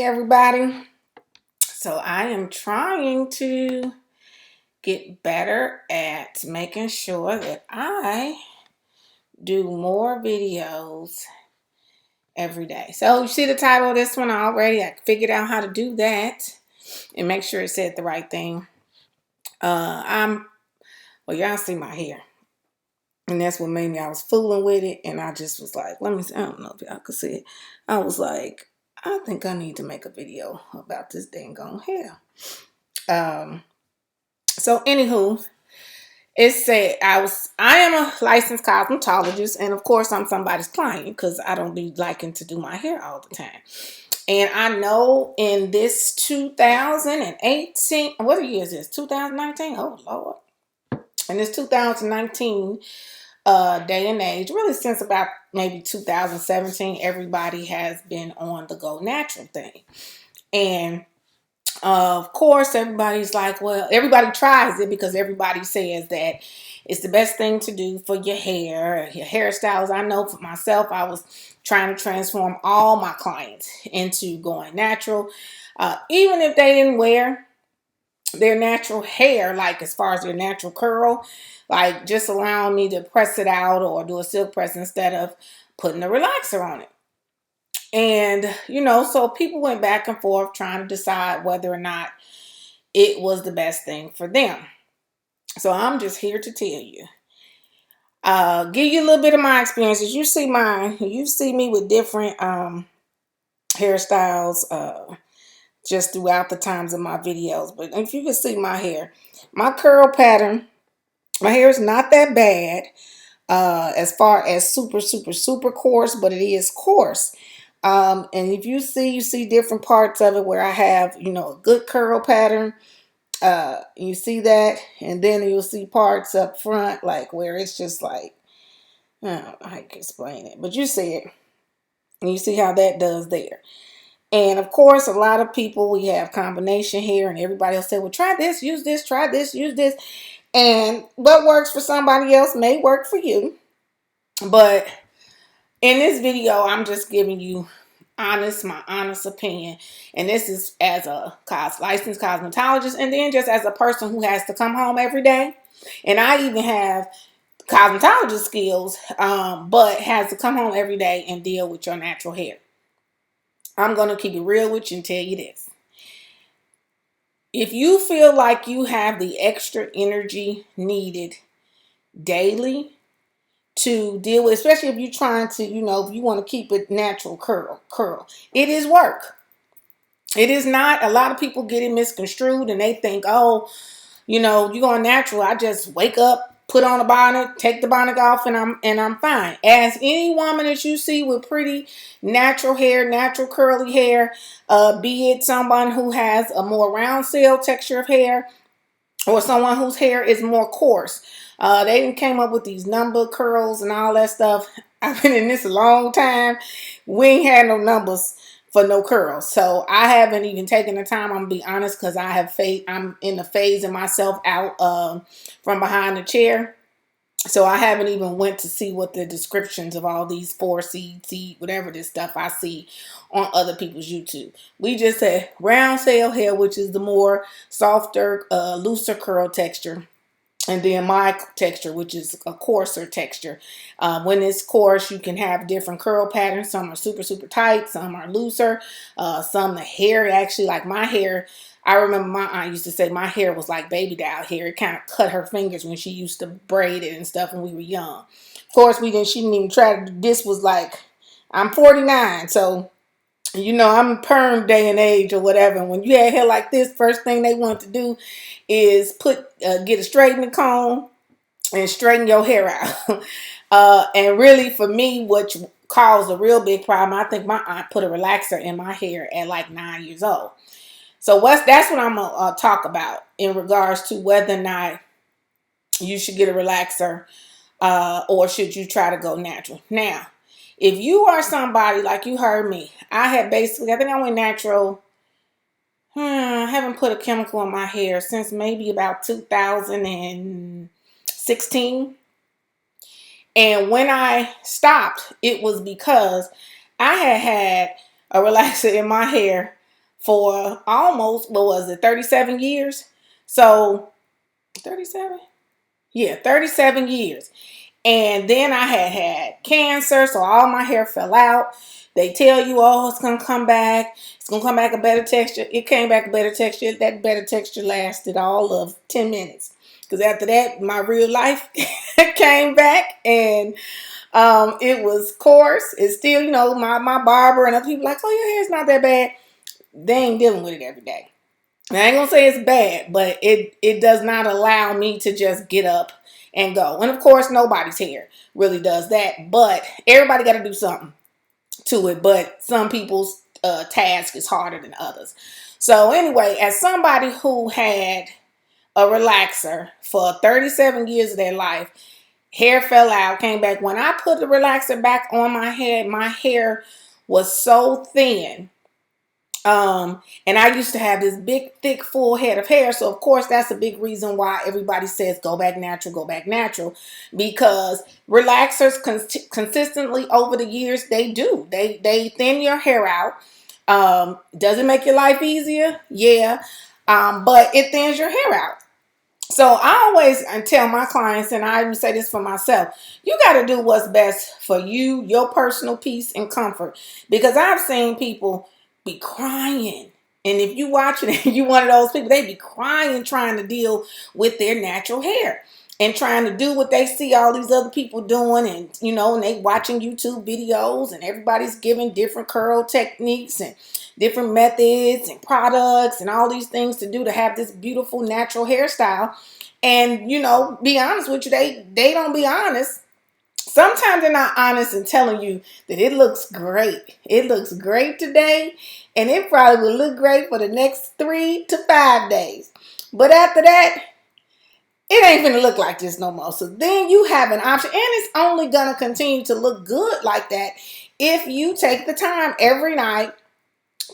Hey everybody. So I am trying to get better at making sure that I do more videos every day. So you see the title of this one already. I figured out how to do that and make sure it said the right thing. Well, y'all see my hair. And that's what made me, I was fooling with it. And I just was like, let me see. I don't know if y'all could see it. I was like, I think I need to make a video about this dang on hair. So anywho, it said I am a licensed cosmetologist, and of course I'm somebody's client because I don't be liking to do my hair all the time. And I know in this 2018, what year is this? 2019? Oh Lord. In this 2019 day and age, really since about maybe 2017, everybody has been on the go natural thing. And of course, everybody's like, well, everybody tries it because everybody says that it's the best thing to do for your hair, your hairstyles. I know for myself, I was trying to transform all my clients into going natural. Even if they didn't wear their natural hair, like as far as their natural curl, like just allowing me to press it out or do a silk press instead of putting a relaxer on it. And, so people went back and forth trying to decide whether or not it was the best thing for them. So I'm just here to tell you. Give you a little bit of my experiences. You see mine. You see me with different hairstyles just throughout the times of my videos. But if you can see my hair, my curl pattern, my hair is not that bad as far as super coarse, but it is coarse. And if you see different parts of it where I have, a good curl pattern. You see that, and then you'll see parts up front, like where it's just like, I don't know how I can explain it, but you see it, and you see how that does there. And of course, a lot of people, we have combination hair, and everybody will say, well, try this, use this, try this, use this. And what works for somebody else may work for you. But in this video, I'm just giving you my honest opinion. And this is as a licensed cosmetologist, and then just as a person who has to come home every day. And I even have cosmetologist skills, but has to come home every day and deal with your natural hair. I'm going to keep it real with you and tell you this. If you feel like you have the extra energy needed daily to deal with, especially if you're trying to, if you want to keep it natural curl, it is work. It is not. A lot of people get it misconstrued and they think, oh, you're going natural. I just wake up, put on a bonnet, take the bonnet off, and I'm fine. As any woman that you see with pretty natural hair, natural curly hair, be it someone who has a more round cell texture of hair or someone whose hair is more coarse. They came up with these number curls and all that stuff. I've been in this a long time. We ain't had no numbers for no curls. So I haven't even taken the time, I'm gonna be honest, because I'm in the phase of myself out from behind the chair. So I haven't even went to see what the descriptions of all these 4C, whatever this stuff I see on other people's YouTube. We just said round cell hair, which is the more softer, looser curl texture. And then my texture, which is a coarser texture. When it's coarse, you can have different curl patterns. Some are super tight. Some are looser. Some the hair actually, like my hair, I remember my aunt used to say my hair was like baby doll hair. It kind of cut her fingers when she used to braid it and stuff when we were young. Of course, she didn't even try to, this was like, I'm 49, so I'm perm day and age or whatever. And when you had hair like this, first thing they want to do is get a straightening comb and straighten your hair out. And really, for me, what caused a real big problem, I think my aunt put a relaxer in my hair at like 9 years old. So that's what I'm gonna talk about in regards to whether or not you should get a relaxer or should you try to go natural. Now, if you are somebody like you heard me, I think I went natural. I haven't put a chemical in my hair since maybe about 2016. And when I stopped, it was because I had a relaxer in my hair for almost, what was it, 37 years? So 37? Yeah, 37 years. And then I had cancer, so all my hair fell out. They tell you, oh, it's going to come back. It's going to come back a better texture. It came back a better texture. That better texture lasted all of 10 minutes. Because after that, my real life came back, and it was coarse. It's still, my barber and other people like, oh, your hair's not that bad. They ain't dealing with it every day. I ain't gonna say it's bad, but it does not allow me to just get up and go. And of course, nobody's hair really does that, but everybody got to do something to it. But some people's task is harder than others. So anyway, as somebody who had a relaxer for 37 years of their life, hair fell out, came back. When I put the relaxer back on my head, my hair was so thin. And I used to have this big, thick, full head of hair. So of course, that's a big reason why everybody says go back natural, because relaxers consistently over the years, they do. They thin your hair out. Does it make your life easier? Yeah. But it thins your hair out. So I always tell my clients, and I even say this for myself, you got to do what's best for you, your personal peace and comfort. Because I've seen people be crying. And if you watching it, you one of those people, they be crying trying to deal with their natural hair and trying to do what they see all these other people doing. And, and they watching YouTube videos, and everybody's giving different curl techniques and different methods and products and all these things to do to have this beautiful natural hairstyle. And, be honest with you, they don't be honest. Sometimes they're not honest in telling you that it looks great. It looks great today, and it probably will look great for the next 3 to 5 days. But after that, it ain't gonna look like this no more. So then you have an option, and it's only gonna continue to look good like that if you take the time every night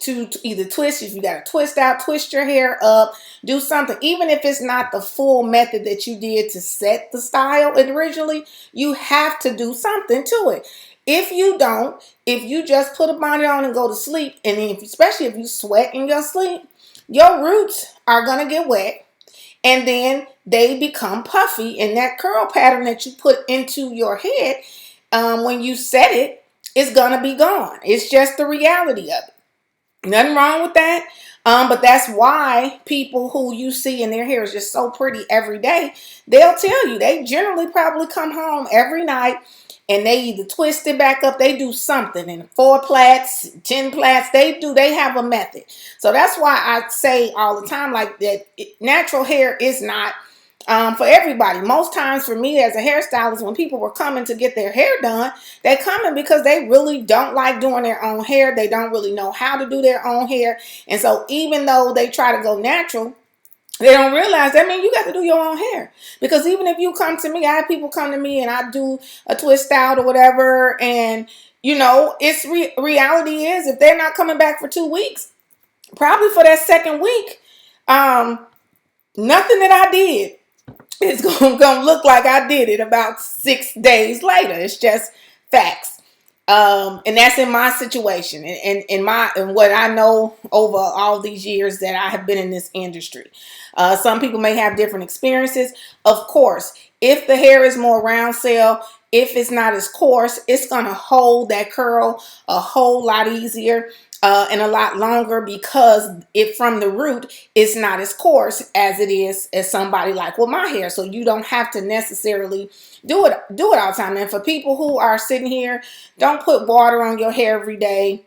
to either twist, if you got to twist out, twist your hair up, do something. Even if it's not the full method that you did to set the style originally, you have to do something to it. If you don't, if you just put a bonnet on and go to sleep, and then especially if you sweat in your sleep, your roots are going to get wet, and then they become puffy, and that curl pattern that you put into your head when you set it is going to be gone. It's just the reality of it. Nothing wrong with that. But that's why people who you see in their hair is just so pretty every day, they'll tell you they generally probably come home every night and they either twist it back up, they do something, and 4 plaits, 10 plaits, they have a method. So that's why I say all the time, like, that natural hair is not for everybody. Most times for me as a hairstylist, when people were coming to get their hair done, they're coming because they really don't like doing their own hair. They don't really know how to do their own hair. And so even though they try to go natural, they don't realize that means you got to do your own hair. Because even if you come to me, I have people come to me and I do a twist out or whatever. And, it's reality is if they're not coming back for 2 weeks, probably for that second week, nothing that I did it's gonna look like I did it about 6 days later. It's just facts. And that's in my situation and what I know over all these years that I have been in this industry. Some people may have different experiences. Of course, if the hair is more round cell, if it's not as coarse, it's gonna hold that curl a whole lot easier. And a lot longer, because it from the root is not as coarse as it is as somebody like with my hair. So you don't have to necessarily do it all the time. And for people who are sitting here, don't put water on your hair every day.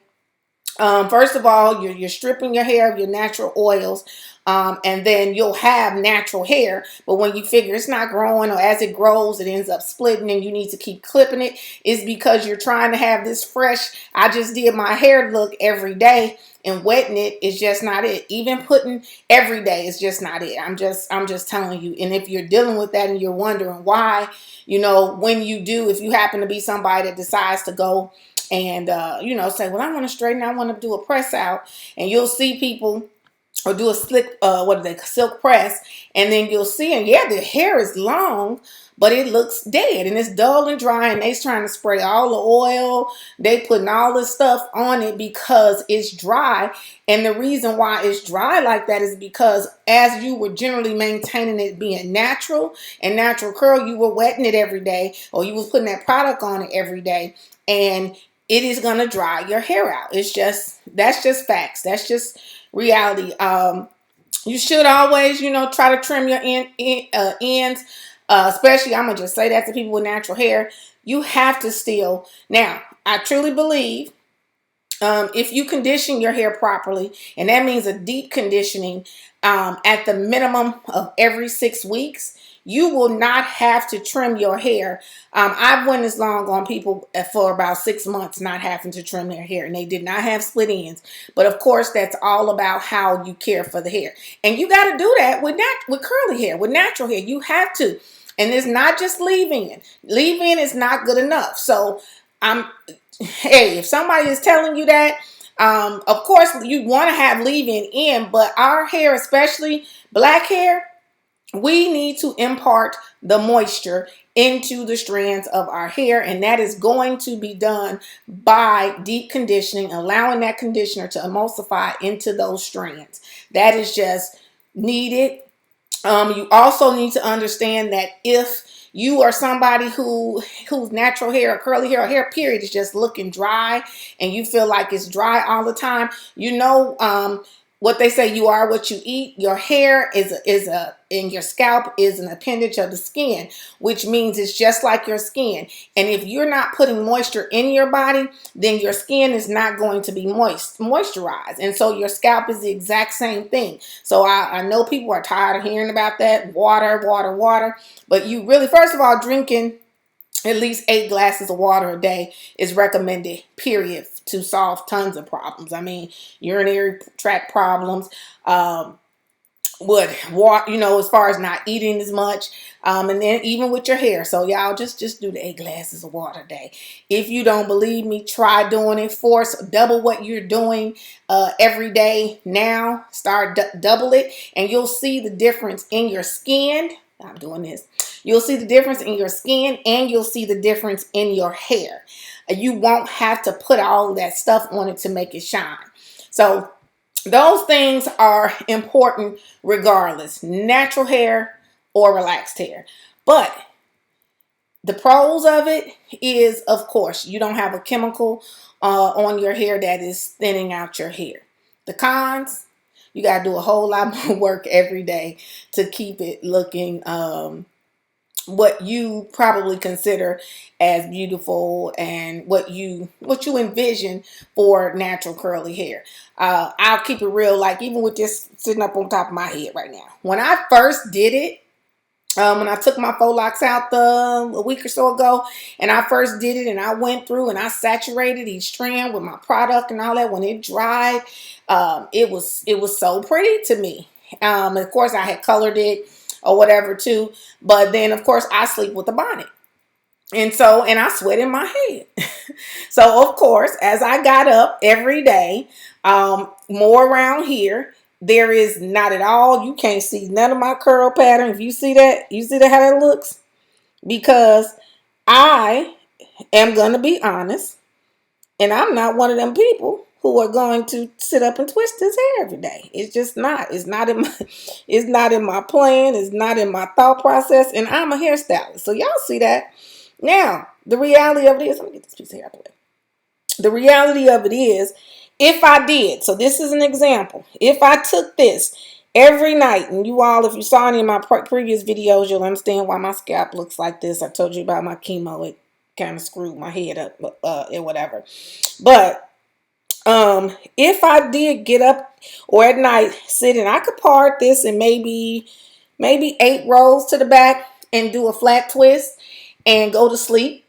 First of all, you're stripping your hair of your natural oils. And then you'll have natural hair, but when you figure it's not growing, or as it grows, it ends up splitting and you need to keep clipping it, is because you're trying to have this fresh, I just did my hair look every day, and wetting it is just not it. Even putting every day is just not it. I'm just telling you. And if you're dealing with that and you're wondering why, when you do, if you happen to be somebody that decides to go and, say, well, I want to straighten, I want to do a press out, and you'll see people or do a slick, what are they, silk press, and then you'll see, and yeah, the hair is long, but it looks dead and it's dull and dry, and they're trying to spray all the oil, they putting all this stuff on it because it's dry. And the reason why it's dry like that is because as you were generally maintaining it being natural and natural curl, you were wetting it every day, or you was putting that product on it every day, and it is going to dry your hair out. It's just, that's just facts. That's just reality. You should always, try to trim your ends, especially, I'm going to just say that to people with natural hair. You have to still, now, I truly believe if you condition your hair properly, and that means a deep conditioning at the minimum of every 6 weeks, you will not have to trim your hair. I've went as long on people for about 6 months not having to trim their hair, and they did not have split ends. But of course, that's all about how you care for the hair. And you got to do that with curly hair, with natural hair. You have to. And it's not just leave-in. Leave-in is not good enough. So hey, if somebody is telling you that, of course you want to have leave-in in, but our hair, especially black hair, we need to impart the moisture into the strands of our hair, and that is going to be done by deep conditioning, allowing that conditioner to emulsify into those strands. That is just needed. You also need to understand that if you are somebody whose natural hair or curly hair or hair period is just looking dry, and you feel like it's dry all the time, what they say, you are what you eat. Your hair and your scalp is an appendage of the skin, which means it's just like your skin. And if you're not putting moisture in your body, then your skin is not going to be moisturized. And so your scalp is the exact same thing. So I know people are tired of hearing about that, water, water, water. But you really, first of all, drinking at least 8 glasses of water a day is recommended, period, to solve tons of problems. I mean, urinary tract problems, as far as not eating as much, and then even with your hair. So y'all just do the 8 glasses of water a day. If you don't believe me, try doing it. Double what you're doing every day now. Start double it, and you'll see the difference in your skin. I'm doing this. You'll see the difference in your skin, and you'll see the difference in your hair. You won't have to put all that stuff on it to make it shine. So those things are important regardless, natural hair or relaxed hair. But the pros of it is, of course, you don't have a chemical on your hair that is thinning out your hair. The cons, you got to do a whole lot more work every day to keep it looking what you probably consider as beautiful and what you envision for natural curly hair. I'll keep it real, like even with this sitting up on top of my head right now. When I first did it, when I took my faux locks out a week or so ago, and I first did it, and I went through and I saturated each strand with my product and all that. When it dried, it was so pretty to me. Of course, I had colored it or whatever too, but then of course I sleep with a bonnet, and I sweat in my head. So of course, as I got up every day, more around here, there is not at all. You can't see none of my curl pattern. If you see that, how that looks, because I am going to be honest, and I'm not one of them people who are going to sit up and twist his hair every day. It's just not. It's not in my plan. It's not in my thought process. And I'm a hairstylist, so y'all see that. Now, the reality of it is, let me get this piece of hair out of the way. The reality of it is, if I did, so this is an example. If I took this every night, and you all, if you saw any of my previous videos, you'll understand why my scalp looks like this. I told you about my chemo. It kind of screwed my head up, and whatever. But if I did get up or at night sitting, I could part this in maybe 8 rolls to the back and do a flat twist and go to sleep.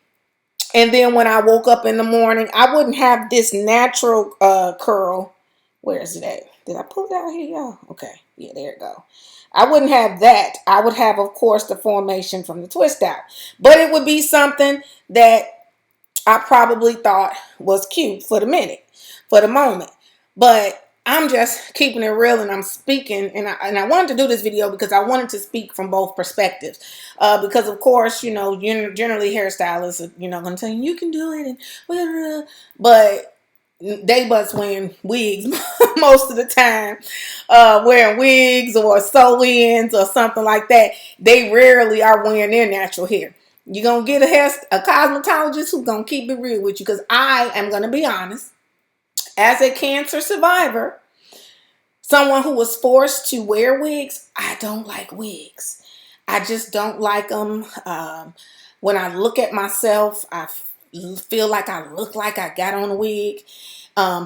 And then when I woke up in the morning, I wouldn't have this natural curl. Where is it at? Did I pull it out here, y'all? Okay. Yeah, there it go. I wouldn't have that. I would have, of course, the formation from the twist out. But it would be something that I probably thought was cute for the moment. But I'm just keeping it real, and I'm speaking, and I wanted to do this video because I wanted to speak from both perspectives. Because of course, you know, generally hairstylists are, you know, going to tell you you can do it, and but they bust wearing wigs most of the time, wearing wigs or sew-ins or something like that. They rarely are wearing their natural hair. You're gonna get a cosmetologist who's gonna keep it real with you, because I am gonna be honest. As a cancer survivor, someone who was forced to wear wigs, I don't like wigs. I just don't like them. When I look at myself, I feel like I look like I got on a wig.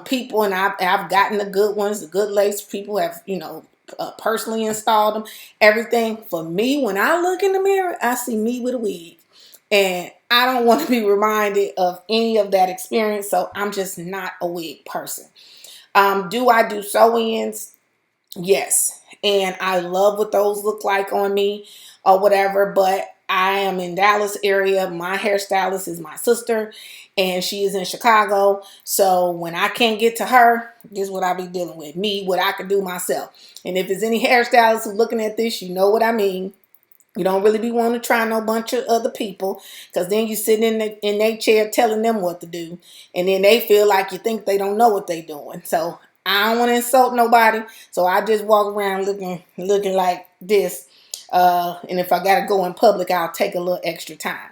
People, and I've gotten the good ones, the good lace people have, you know, personally installed them. Everything for me, when I look in the mirror, I see me with a wig. And I don't want to be reminded of any of that experience, so I'm just not a wig person. Do I do sew-ins? Yes. And I love what those look like on me or whatever, but I am in Dallas area. My hairstylist is my sister, and she is in Chicago. So when I can't get to her, this is what I be dealing with. Me, what I can do myself. And if there's any hairstylists who looking at this, you know what I mean. You don't really be wanting to try no bunch of other people, because then you sitting in their chair telling them what to do, and then they feel like you think they don't know what they doing. So I don't want to insult nobody, so I just walk around looking like this. And if I gotta go in public, I'll take a little extra time.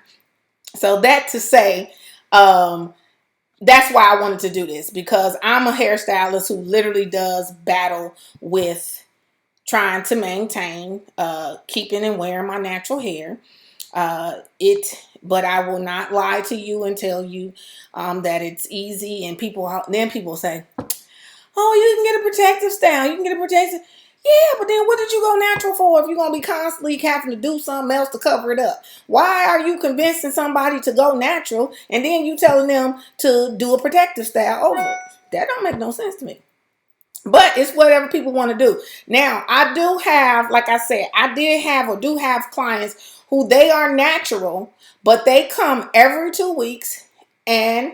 So that to say, that's why I wanted to do this, because I'm a hairstylist who literally does battle with trying to maintain keeping and wearing my natural hair. But I will not lie to you and tell you that it's easy. And people say, oh, you can get a protective style. You can get a protective. Yeah, but then what did you go natural for if you're going to be constantly having to do something else to cover it up? Why are you convincing somebody to go natural and then you telling them to do a protective style over it? That don't make no sense to me. But it's whatever people want to do. Now, I do have, like I said, I did have or do have clients who they are natural, but they come every 2 weeks and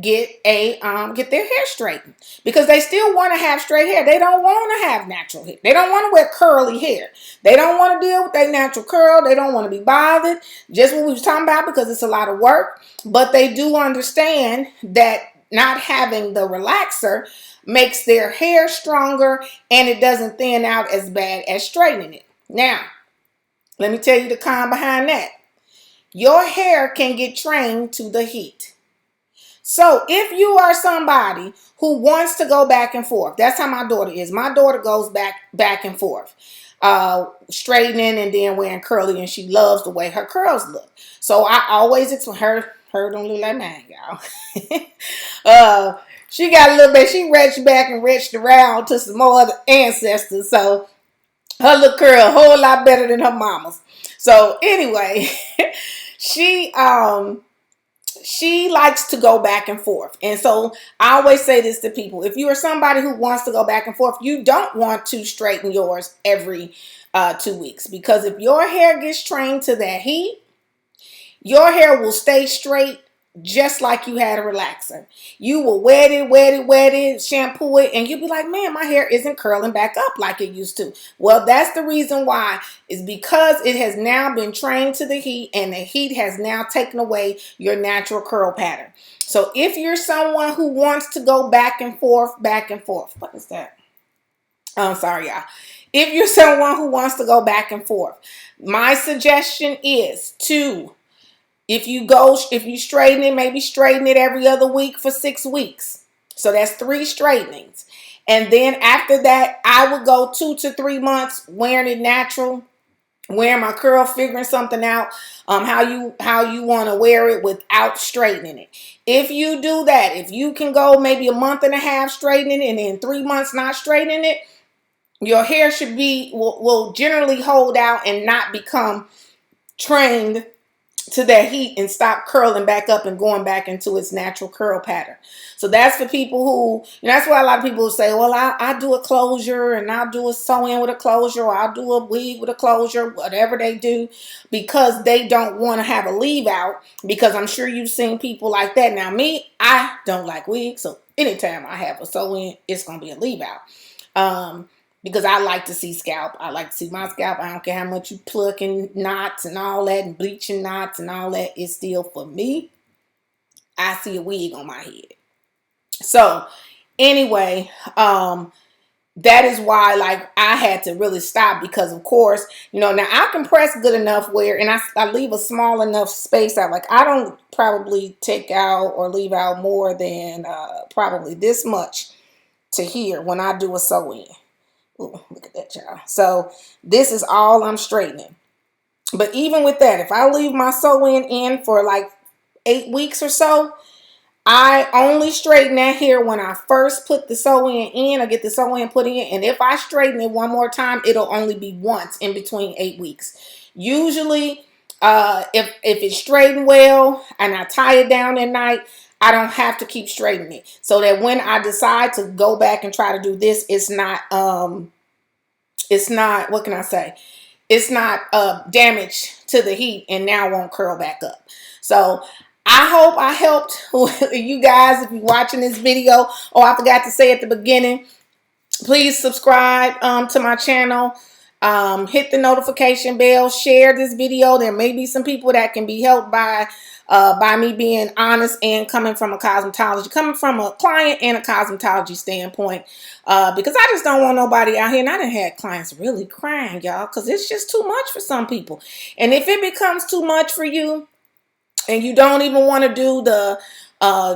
get their hair straightened, because they still want to have straight hair. They don't want to have natural hair. They don't want to wear curly hair. They don't want to deal with their natural curl. They don't want to be bothered. Just what we was talking about, because it's a lot of work. But they do understand that not having the relaxer makes their hair stronger, and it doesn't thin out as bad as straightening it. Now, let me tell you the con behind that. Your hair can get trained to the heat. So if you are somebody who wants to go back and forth, that's how my daughter is. My daughter goes back and forth, straightening and then wearing curly, and she loves the way her curls look. So I always explain her don't look like mine, y'all. She got a little bit, she reached back and reached around to some more other ancestors. So her little curl a whole lot better than her mama's. So anyway, she likes to go back and forth. And so I always say this to people. If you are somebody who wants to go back and forth, you don't want to straighten yours every 2 weeks. Because if your hair gets trained to that heat, your hair will stay straight just like you had a relaxer. You will wet it, shampoo it, and you'll be like, man, my hair isn't curling back up like it used to. Well, that's the reason why. Is because it has now been trained to the heat, and the heat has now taken away your natural curl pattern. So if you're someone who wants to go back and forth, what is that? I'm sorry, y'all. If you're someone who wants to go back and forth, my suggestion is if you straighten it, maybe straighten it every other week for 6 weeks. So that's 3 straightenings. And then after that, I would go 2 to 3 months wearing it natural, wearing my curl, figuring something out, how you want to wear it without straightening it. If you do that, if you can go maybe a month and a half straightening it and then 3 months not straightening it, your hair will generally hold out and not become trained to that heat and stop curling back up and going back into its natural curl pattern. So that's for people who, that's why a lot of people say, well, I do a closure, and I'll do a sew-in with a closure, or I'll do a wig with a closure, whatever they do, because they don't want to have a leave out, because I'm sure you've seen people like that. Now me, I don't like wigs, so anytime I have a sew-in, it's going to be a leave-out. Because I like to see scalp. I like to see my scalp. I don't care how much you plucking knots and all that and bleaching knots and all that. It's still, for me, I see a wig on my head. So anyway, that is why, like, I had to really stop, because of course, you know, now I can press good enough where, and I leave a small enough space out. Like, I don't probably take out or leave out more than probably this much to here when I do a sew-in. Ooh, look at that, y'all. So this is all I'm straightening. But even with that, if I leave my sew-in in for like 8 weeks or so, I only straighten that hair when I first put the sew-in in, or get the sew-in put in. And if I straighten it one more time, it'll only be once in between 8 weeks. Usually, if it's straightened well and I tie it down at night, I don't have to keep straightening it. So that when I decide to go back and try to do this, it's not, what can I say? It's not damage to the heat and now won't curl back up. So I hope I helped you guys. If you're watching this video, oh, I forgot to say at the beginning, please subscribe to my channel. Hit the notification bell. Share this video. There may be some people that can be helped by me being honest and coming from a client and a cosmetology standpoint. Because I just don't want nobody out here. And I done had clients really crying, y'all, because it's just too much for some people. And if it becomes too much for you, and you don't even want to do the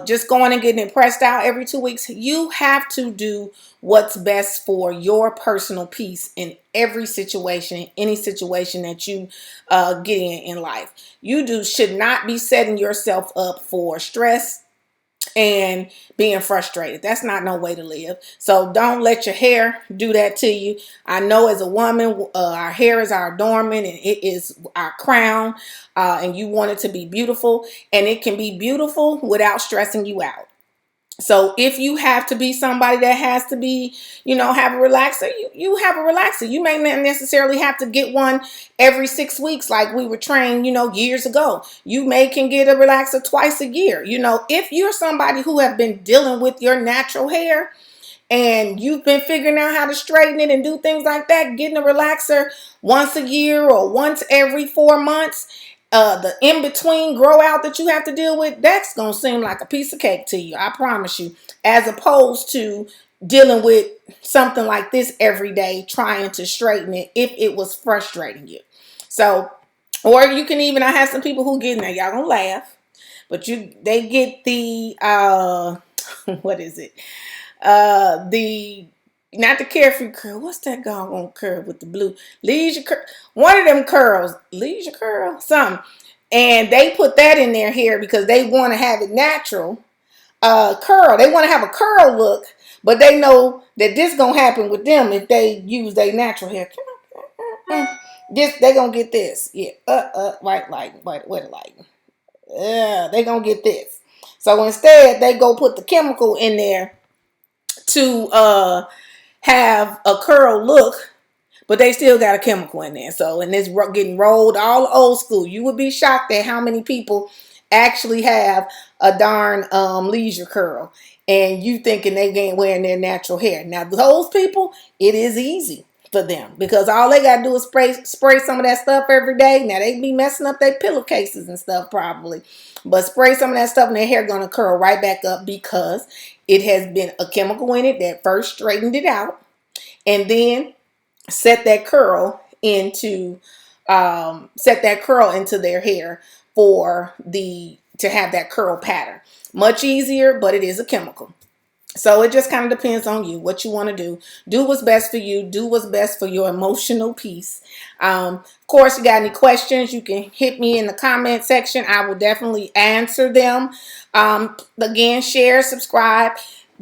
just going and getting it pressed out every 2 weeks, you have to do what's best for your personal peace in every situation, any situation that you get in life. You should not be setting yourself up for stress and being frustrated. That's not no way to live. So don't let your hair do that to you. I know as a woman, our hair is our adornment and it is our crown, and you want it to be beautiful, and it can be beautiful without stressing you out. So if you have to be somebody that has to be, you know, have a relaxer, you have a relaxer. You may not necessarily have to get one every 6 weeks like we were trained, you know, years ago. You can get a relaxer twice a year. You know, if you're somebody who have been dealing with your natural hair and you've been figuring out how to straighten it and do things like that, getting a relaxer once a year or once every 4 months, the in-between grow out that you have to deal with, that's going to seem like a piece of cake to you, I promise you, as opposed to dealing with something like this every day, trying to straighten it if it was frustrating you. So, or you can even, I have some people who get in there, y'all gonna laugh, but they get the, what is it? Not the carefree curl. What's that doggone curl with the blue? Leisure curl. One of them curls. Leisure curl? Something. And they put that in their hair because they want to have it natural. Curl. They want to have a curl look, but they know that this gonna happen with them if they use their natural hair. They gonna get this. Yeah. White light. White light. They gonna get this. So instead, they go put the chemical in there to have a curl look, but they still got a chemical in there. So, and it's getting rolled all old school. You would be shocked at how many people actually have a darn leisure curl, and you thinking they ain't wearing their natural hair. Now, those people, it is easy for them because all they got to do is spray some of that stuff every day. Now, they be messing up their pillowcases and stuff probably, but spray some of that stuff and their hair going to curl right back up because it has been a chemical in it that first straightened it out and then set that curl into their hair to have that curl pattern. Much easier, but it is a chemical. So it just kind of depends on you, what you want to do. Do what's best for you. Do what's best for your emotional peace. Of course, you got any questions, you can hit me in the comment section. I will definitely answer them. Again, share, subscribe.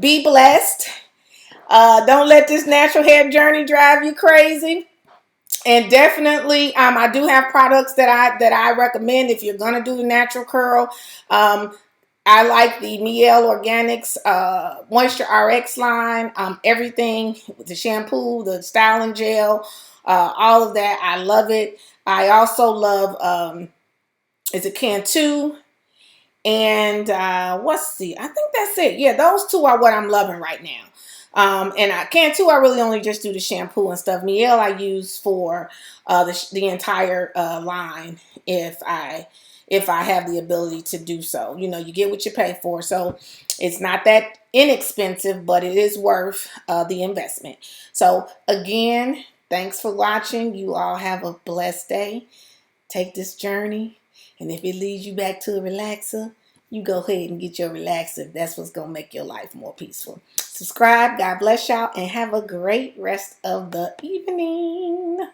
Be blessed. Don't let this natural hair journey drive you crazy. And definitely, I do have products that I recommend if you're gonna do the natural curl. I like the Miele Organics Moisture RX line. Everything, the shampoo, the styling gel, all of that. I love it. I also love is it Cantu And what's the? I think that's it. Yeah, those two are what I'm loving right now. And I can't too. I really only just do the shampoo and stuff. Miel I use for the entire line if I have the ability to do so. You know, you get what you pay for. So it's not that inexpensive, but it is worth the investment. So again, thanks for watching. You all have a blessed day. Take this journey, and if it leads you back to a relaxer, you go ahead and get your relaxer. That's what's going to make your life more peaceful. Subscribe. God bless y'all, and have a great rest of the evening.